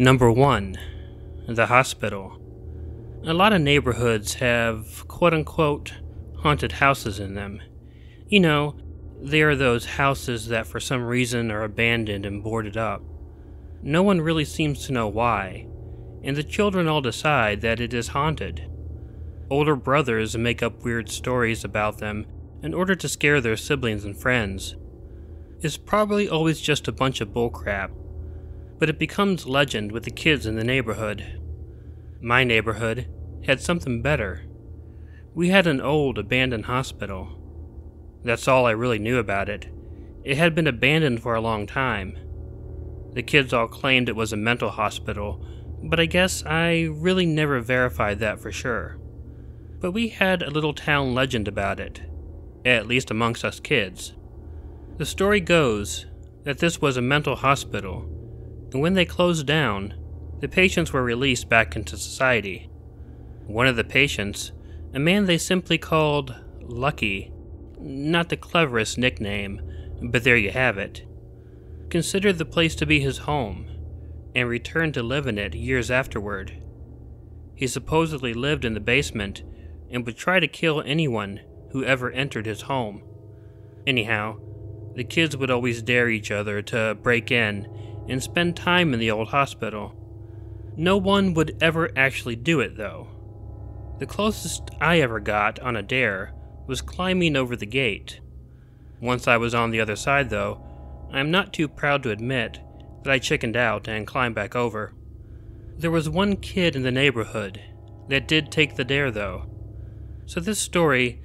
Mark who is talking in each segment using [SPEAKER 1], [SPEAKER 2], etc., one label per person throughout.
[SPEAKER 1] Number 1. The hospital. A lot of neighborhoods have quote-unquote haunted houses in them. You know, they are those houses that for some reason are abandoned and boarded up. No one really seems to know why, and the children all decide that it is haunted. Older brothers make up weird stories about them in order to scare their siblings and friends. It's probably always just a bunch of bullcrap, but it becomes legend with the kids in the neighborhood. My neighborhood had something better. We had an old abandoned hospital. That's all I really knew about it. It had been abandoned for a long time. The kids all claimed it was a mental hospital, but I guess I really never verified that for sure. But we had a little town legend about it, at least amongst us kids. The story goes that this was a mental hospital, and when they closed down, the patients were released back into society. One of the patients, a man they simply called Lucky, not the cleverest nickname, but there you have it, considered the place to be his home, and returned to live in it years afterward. He supposedly lived in the basement and would try to kill anyone who ever entered his home. Anyhow, the kids would always dare each other to break in and spend time in the old hospital. No one would ever actually do it, though. The closest I ever got on a dare was climbing over the gate. Once I was on the other side, though, I am not too proud to admit that I chickened out and climbed back over. There was one kid in the neighborhood that did take the dare, though. So this story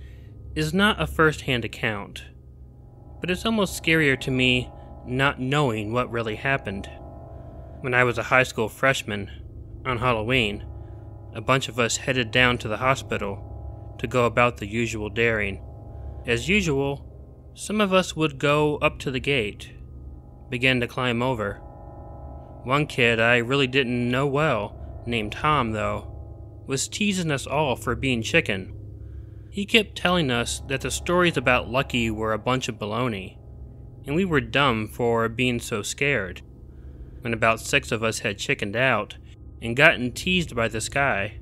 [SPEAKER 1] is not a first-hand account, but it's almost scarier to me not knowing what really happened. When I was a high school freshman, on Halloween, a bunch of us headed down to the hospital to go about the usual daring. As usual, some of us would go up to the gate, begin to climb over. One kid I really didn't know well, named Tom though, was teasing us all for being chicken. He kept telling us that the stories about Lucky were a bunch of baloney, and we were dumb for being so scared. When about 6 of us had chickened out and gotten teased by this guy,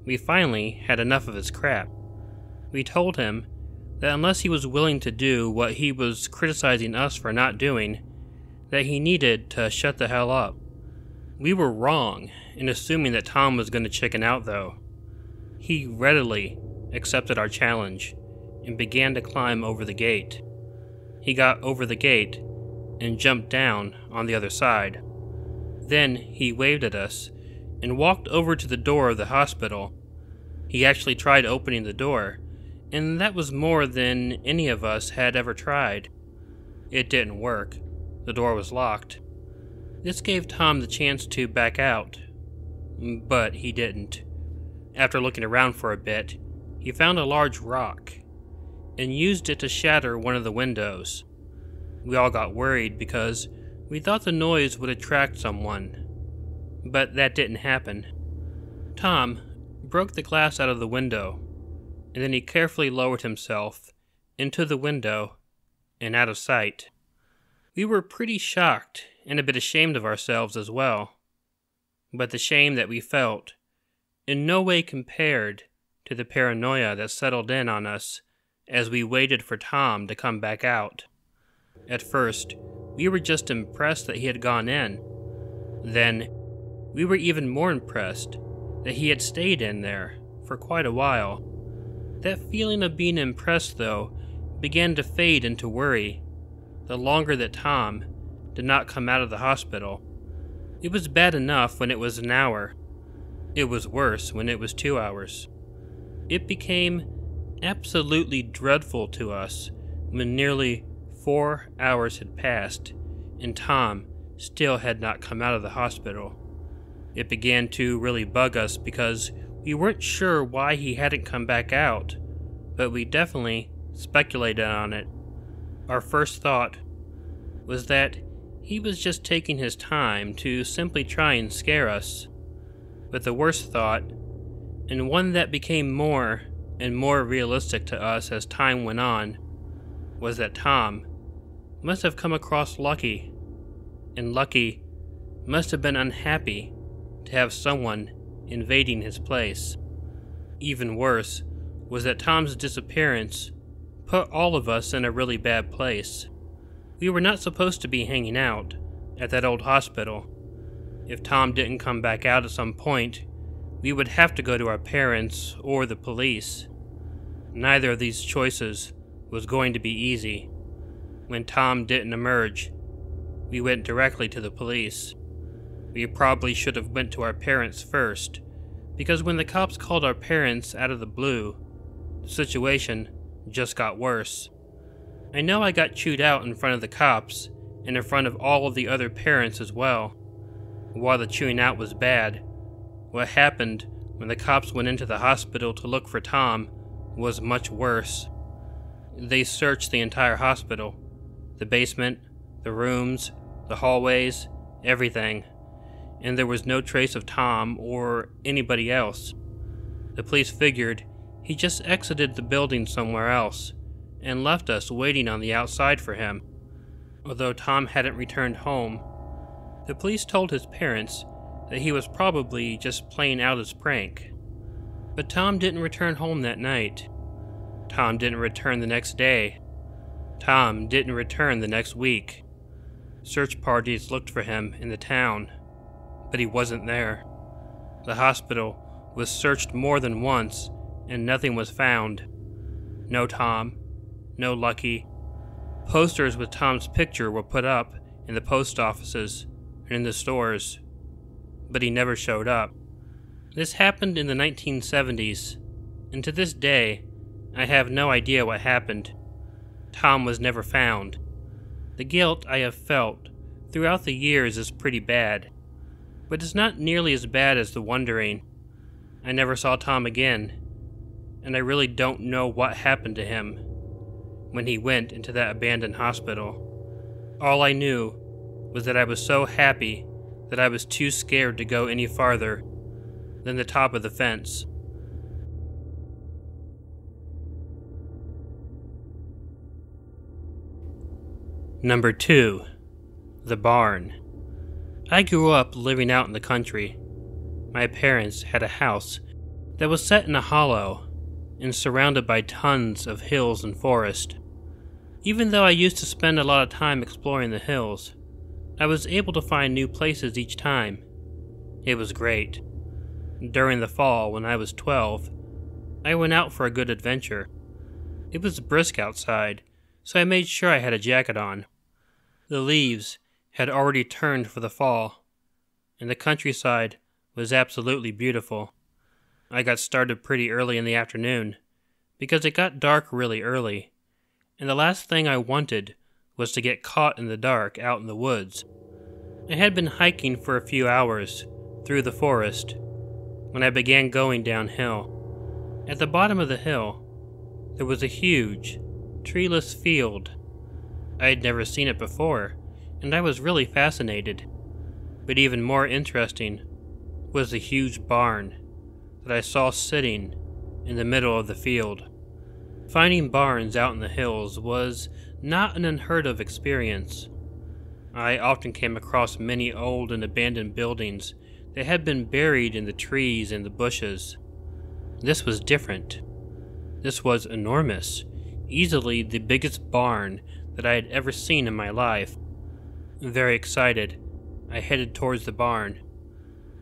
[SPEAKER 1] we finally had enough of his crap. We told him that unless he was willing to do what he was criticizing us for not doing, that he needed to shut the hell up. We were wrong in assuming that Tom was going to chicken out, though. He readily accepted our challenge and began to climb over the gate. He got over the gate and jumped down on the other side. Then he waved at us and walked over to the door of the hospital. He actually tried opening the door, and that was more than any of us had ever tried. It didn't work. The door was locked. This gave Tom the chance to back out, but he didn't. After looking around for a bit, he found a large rock and used it to shatter one of the windows. We all got worried because we thought the noise would attract someone, but that didn't happen. Tom broke the glass out of the window, and then he carefully lowered himself into the window and out of sight. We were pretty shocked and a bit ashamed of ourselves as well, but the shame that we felt in no way compared to the paranoia that settled in on us as we waited for Tom to come back out. At first, we were just impressed that he had gone in. Then, we were even more impressed that he had stayed in there for quite a while. That feeling of being impressed, though, began to fade into worry the longer that Tom did not come out of the hospital. It was bad enough when it was an hour. It was worse when it was 2 hours. It became absolutely dreadful to us when nearly 4 hours had passed and Tom still had not come out of the hospital. It began to really bug us because we weren't sure why he hadn't come back out, but we definitely speculated on it. Our first thought was that he was just taking his time to simply try and scare us. But the worst thought, and one that became more and more realistic to us as time went on, was that Tom must have come across Lucky, and Lucky must have been unhappy to have someone invading his place. Even worse was that Tom's disappearance put all of us in a really bad place. We were not supposed to be hanging out at that old hospital. If Tom didn't come back out at some point, we would have to go to our parents or the police. Neither of these choices was going to be easy. When Tom didn't emerge, we went directly to the police. We probably should have went to our parents first, because when the cops called our parents out of the blue, the situation just got worse. I know I got chewed out in front of the cops and in front of all of the other parents as well. While the chewing out was bad, what happened when the cops went into the hospital to look for Tom was much worse. They searched the entire hospital, the basement, the rooms, the hallways, everything, and there was no trace of Tom or anybody else. The police figured he just exited the building somewhere else and left us waiting on the outside for him. Although Tom hadn't returned home, the police told his parents that he was probably just playing out his prank. But Tom didn't return home that night. Tom didn't return the next day. Tom didn't return the next week. Search parties looked for him in the town, but he wasn't there. The hospital was searched more than once, and nothing was found. No Tom, no Lucky. Posters with Tom's picture were put up in the post offices and in the stores, but he never showed up. This happened in the 1970s, and to this day, I have no idea what happened. Tom was never found. The guilt I have felt throughout the years is pretty bad, but it's not nearly as bad as the wondering. I never saw Tom again, and I really don't know what happened to him when he went into that abandoned hospital. All I knew was that I was so happy that I was too scared to go any farther than the top of the fence. Number 2. The barn. I grew up living out in the country. My parents had a house that was set in a hollow and surrounded by tons of hills and forest. Even though I used to spend a lot of time exploring the hills, I was able to find new places each time. It was great. During the fall, when I was 12, I went out for a good adventure. It was brisk outside, so I made sure I had a jacket on. The leaves had already turned for the fall, and the countryside was absolutely beautiful. I got started pretty early in the afternoon, because it got dark really early, and the last thing I wanted was to get caught in the dark out in the woods. I had been hiking for a few hours through the forest when I began going downhill. At the bottom of the hill, there was a huge, treeless field. I had never seen it before, and I was really fascinated. But even more interesting was the huge barn that I saw sitting in the middle of the field. Finding barns out in the hills was not an unheard of experience. I often came across many old and abandoned buildings that had been buried in the trees and the bushes. This was different. This was enormous, easily the biggest barn that I had ever seen in my life. Very excited, I headed towards the barn.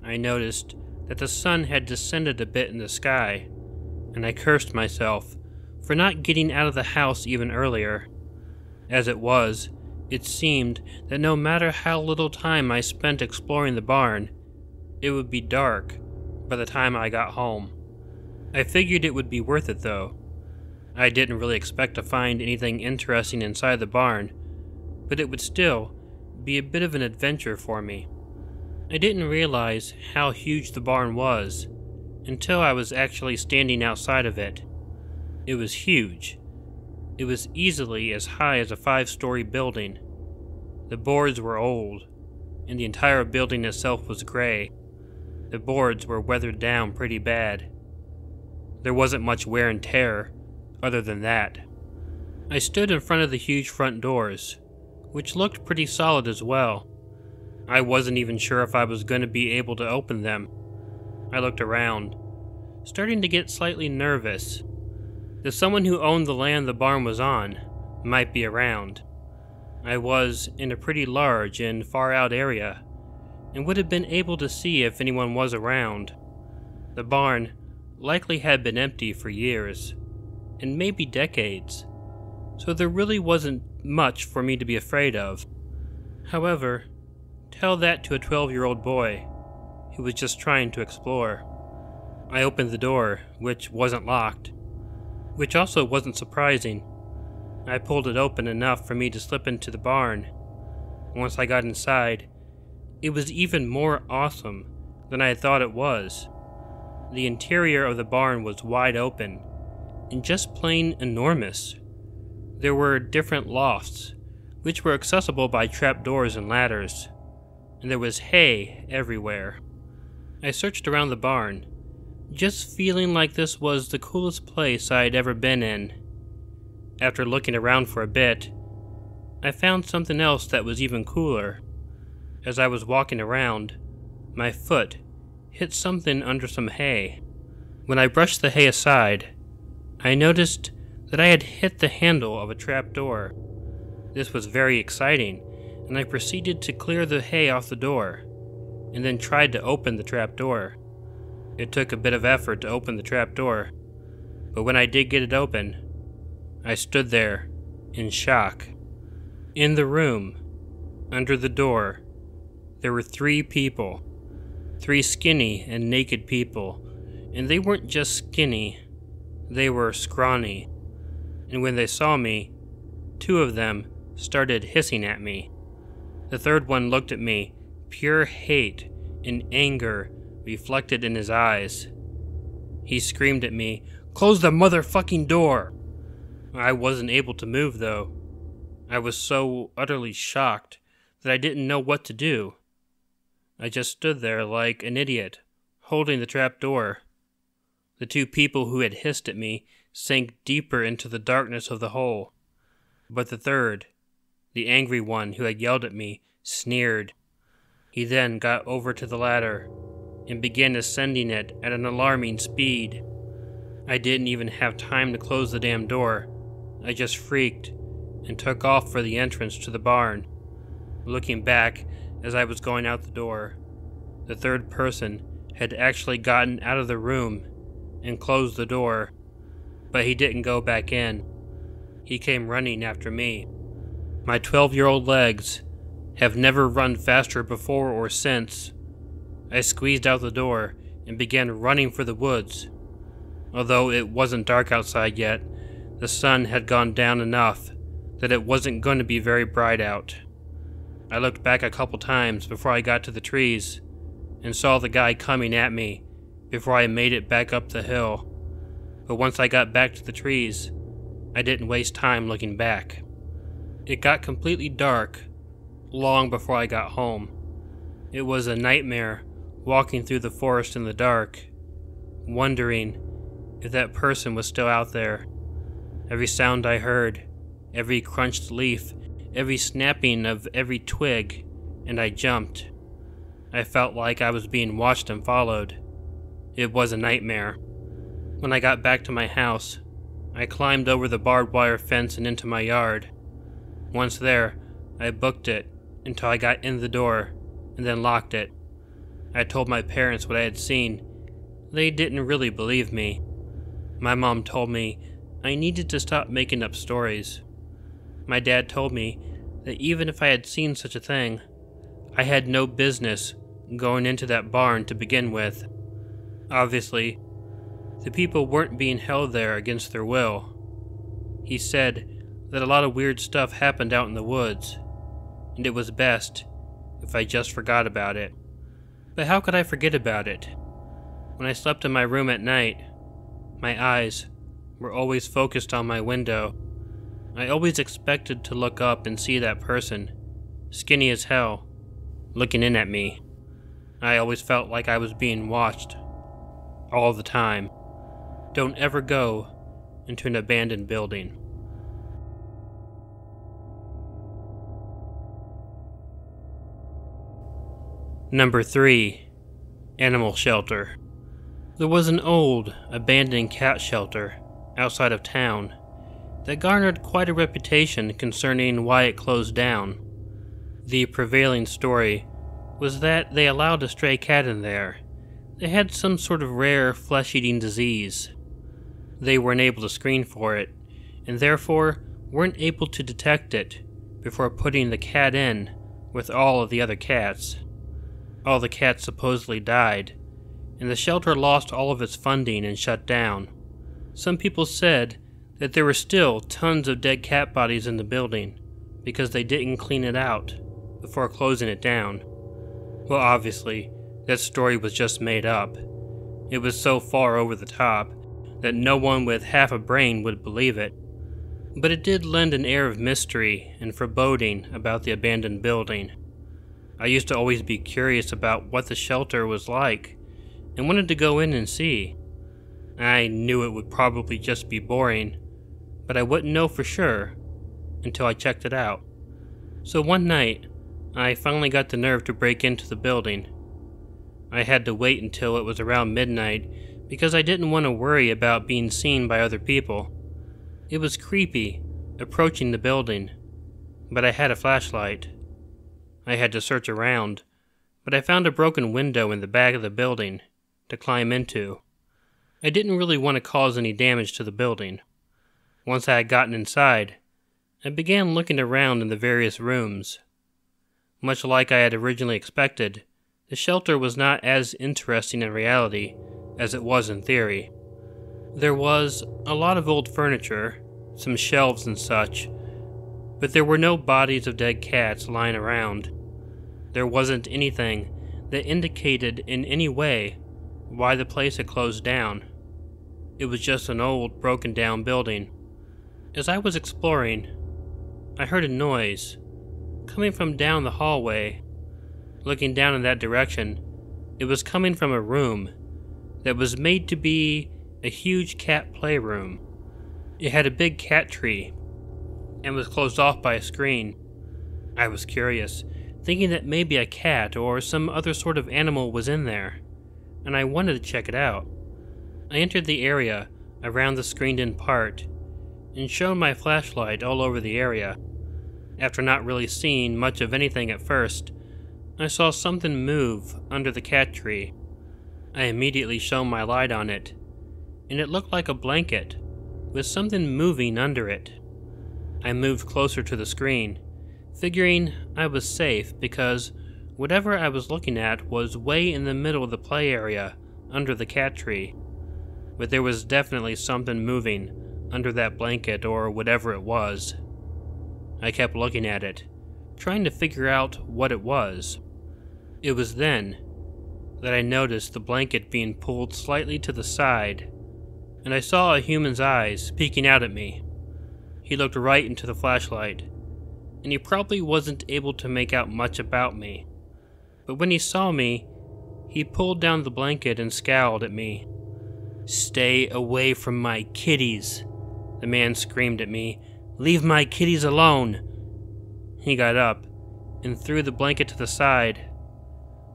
[SPEAKER 1] I noticed that the sun had descended a bit in the sky, and I cursed myself for not getting out of the house even earlier. As it was, it seemed that no matter how little time I spent exploring the barn, it would be dark by the time I got home. I figured it would be worth it though. I didn't really expect to find anything interesting inside the barn, but it would still be a bit of an adventure for me. I didn't realize how huge the barn was until I was actually standing outside of it. It was huge. It was easily as high as a 5-story building. The boards were old, and the entire building itself was gray. The boards were weathered down pretty bad. There wasn't much wear and tear other than that. I stood in front of the huge front doors, which looked pretty solid as well. I wasn't even sure if I was going to be able to open them. I looked around, starting to get slightly nervous. If someone who owned the land the barn was on might be around. I was in a pretty large and far-out area, and would have been able to see if anyone was around. The barn likely had been empty for years, and maybe decades, so there really wasn't much for me to be afraid of. However, tell that to a 12-year-old boy who was just trying to explore. I opened the door, which wasn't locked, which also wasn't surprising. I pulled it open enough for me to slip into the barn. Once I got inside, it was even more awesome than I had thought it was. The interior of the barn was wide open and just plain enormous. There were different lofts, which were accessible by trapdoors and ladders, and there was hay everywhere. I searched around the barn, just feeling like this was the coolest place I had ever been in. After looking around for a bit, I found something else that was even cooler. As I was walking around, my foot hit something under some hay. When I brushed the hay aside, I noticed that I had hit the handle of a trapdoor. This was very exciting, and I proceeded to clear the hay off the door, and then tried to open the trapdoor. It took a bit of effort to open the trapdoor, but when I did get it open, I stood there in shock. In the room, under the door, there were 3 people. 3 skinny and naked people, and they weren't just skinny, they were scrawny. And when they saw me, 2 of them started hissing at me. The third one looked at me, pure hate and anger reflected in his eyes. He screamed at me, "Close the motherfucking door!" I wasn't able to move, though. I was so utterly shocked that I didn't know what to do. I just stood there like an idiot, holding the trap door. The 2 people who had hissed at me sank deeper into the darkness of the hole. But the third, the angry one who had yelled at me, sneered. He then got over to the ladder and began ascending it at an alarming speed. I didn't even have time to close the damn door. I just freaked and took off for the entrance to the barn. Looking back as I was going out the door, the third person had actually gotten out of the room and closed the door, but he didn't go back in. He came running after me. My 12-year-old legs have never run faster before or since. I squeezed out the door and began running for the woods. Although it wasn't dark outside yet, the sun had gone down enough that it wasn't going to be very bright out. I looked back a couple times before I got to the trees and saw the guy coming at me before I made it back up the hill. But once I got back to the trees, I didn't waste time looking back. It got completely dark long before I got home. It was a nightmare walking through the forest in the dark, wondering if that person was still out there. Every sound I heard, every crunched leaf, every snapping of every twig, and I jumped. I felt like I was being watched and followed. It was a nightmare. When I got back to my house, I climbed over the barbed wire fence and into my yard. Once there, I booked it until I got in the door and then locked it. I told my parents what I had seen. They didn't really believe me. My mom told me I needed to stop making up stories. My dad told me that even if I had seen such a thing, I had no business going into that barn to begin with. Obviously, the people weren't being held there against their will. He said that a lot of weird stuff happened out in the woods, and it was best if I just forgot about it. But how could I forget about it? When I slept in my room at night, my eyes were always focused on my window. I always expected to look up and see that person, skinny as hell, looking in at me. I always felt like I was being watched, all the time. Don't ever go into an abandoned building. Number 3. Animal shelter. There was an old, abandoned cat shelter outside of town that garnered quite a reputation concerning why it closed down. The prevailing story was that they allowed a stray cat in there. They had some sort of rare flesh-eating disease. They weren't able to screen for it, and therefore weren't able to detect it before putting the cat in with all of the other cats. All the cats supposedly died, and the shelter lost all of its funding and shut down. Some people said that there were still tons of dead cat bodies in the building because they didn't clean it out before closing it down. Well, obviously, that story was just made up. It was so far over the top that no one with half a brain would believe it. But it did lend an air of mystery and foreboding about the abandoned building. I used to always be curious about what the shelter was like and wanted to go in and see. I knew it would probably just be boring, but I wouldn't know for sure until I checked it out. So one night, I finally got the nerve to break into the building. I had to wait until it was around midnight because I didn't want to worry about being seen by other people. It was creepy approaching the building, but I had a flashlight. I had to search around, but I found a broken window in the back of the building to climb into. I didn't really want to cause any damage to the building. Once I had gotten inside, I began looking around in the various rooms. Much like I had originally expected, the shelter was not as interesting in reality as it was in theory. There was a lot of old furniture, some shelves and such, but there were no bodies of dead cats lying around. There wasn't anything that indicated in any way why the place had closed down. It was just an old, broken down building. As I was exploring, I heard a noise coming from down the hallway. Looking down in that direction, it was coming from a room that was made to be a huge cat playroom. It had a big cat tree and was closed off by a screen. I was curious, thinking that maybe a cat or some other sort of animal was in there, and I wanted to check it out. I entered the area around the screened-in part and shone my flashlight all over the area. After not really seeing much of anything at first, I saw something move under the cat tree. I immediately shone my light on it, and it looked like a blanket with something moving under it. I moved closer to the screen, figuring I was safe because whatever I was looking at was way in the middle of the play area under the cat tree. But there was definitely something moving under that blanket or whatever it was. I kept looking at it, trying to figure out what it was. It was then that I noticed the blanket being pulled slightly to the side, and I saw a human's eyes peeking out at me. He looked right into the flashlight, and he probably wasn't able to make out much about me. But when he saw me, he pulled down the blanket and scowled at me. "Stay away from my kitties," the man screamed at me. "Leave my kitties alone." He got up and threw the blanket to the side.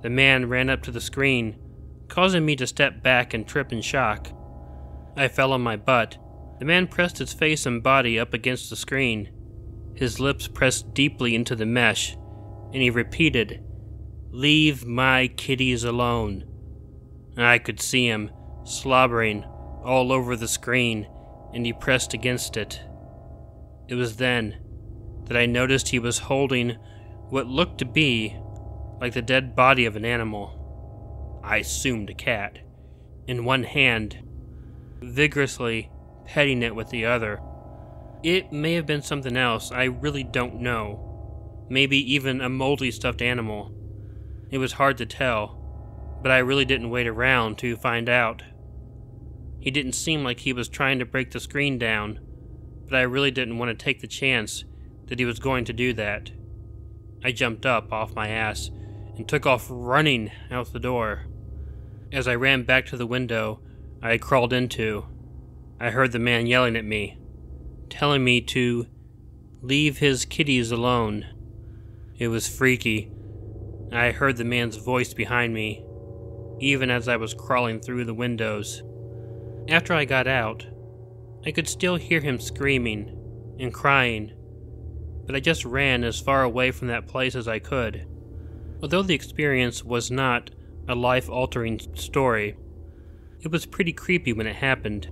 [SPEAKER 1] The man ran up to the screen, causing me to step back and trip in shock. I fell on my butt. The man pressed his face and body up against the screen. His lips pressed deeply into the mesh, and he repeated, "Leave my kitties alone." I could see him slobbering all over the screen, and he pressed against it. It was then that I noticed he was holding what looked to be like the dead body of an animal, I assumed a cat, in one hand, vigorously petting it with the other. It may have been something else, I really don't know. Maybe even a moldy stuffed animal. It was hard to tell, but I really didn't wait around to find out. He didn't seem like he was trying to break the screen down, but I really didn't want to take the chance that he was going to do that. I jumped up off my ass and took off running out the door. As I ran back to the window I had crawled into, I heard the man yelling at me, telling me to leave his kitties alone. It was freaky, I heard the man's voice behind me, even as I was crawling through the windows. After I got out, I could still hear him screaming and crying, but I just ran as far away from that place as I could. Although the experience was not a life-altering story, it was pretty creepy when it happened.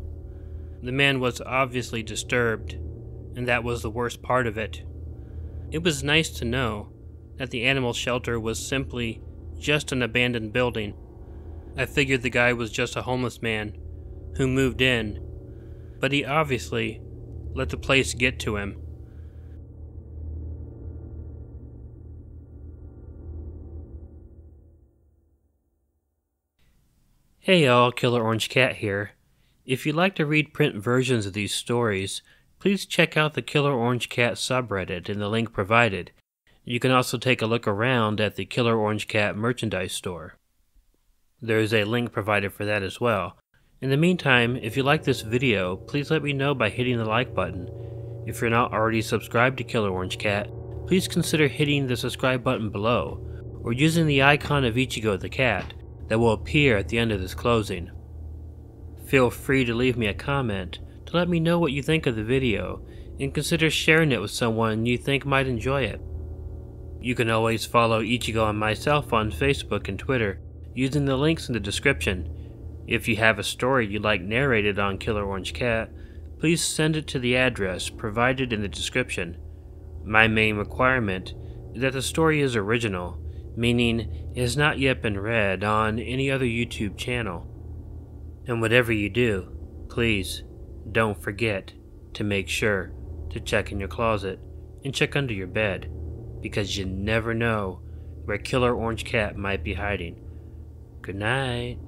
[SPEAKER 1] The man was obviously disturbed, and that was the worst part of it. It was nice to know that the animal shelter was simply just an abandoned building. I figured the guy was just a homeless man who moved in, but he obviously let the place get to him. Hey y'all, Killer Orange Cat here. If you'd like to read print versions of these stories, please check out the Killer Orange Cat subreddit in the link provided. You can also take a look around at the Killer Orange Cat merchandise store. There is a link provided for that as well. In the meantime, if you like this video, please let me know by hitting the like button. If you're not already subscribed to Killer Orange Cat, please consider hitting the subscribe button below, or using the icon of Ichigo the cat that will appear at the end of this closing. Feel free to leave me a comment to let me know what you think of the video, and consider sharing it with someone you think might enjoy it. You can always follow Ichigo and myself on Facebook and Twitter using the links in the description. If you have a story you'd like narrated on Killer Orange Cat, please send it to the address provided in the description. My main requirement is that the story is original, meaning it has not yet been read on any other YouTube channel. And whatever you do, please don't forget to make sure to check in your closet and check under your bed, because you never know where Killer Orange Cat might be hiding. Good night.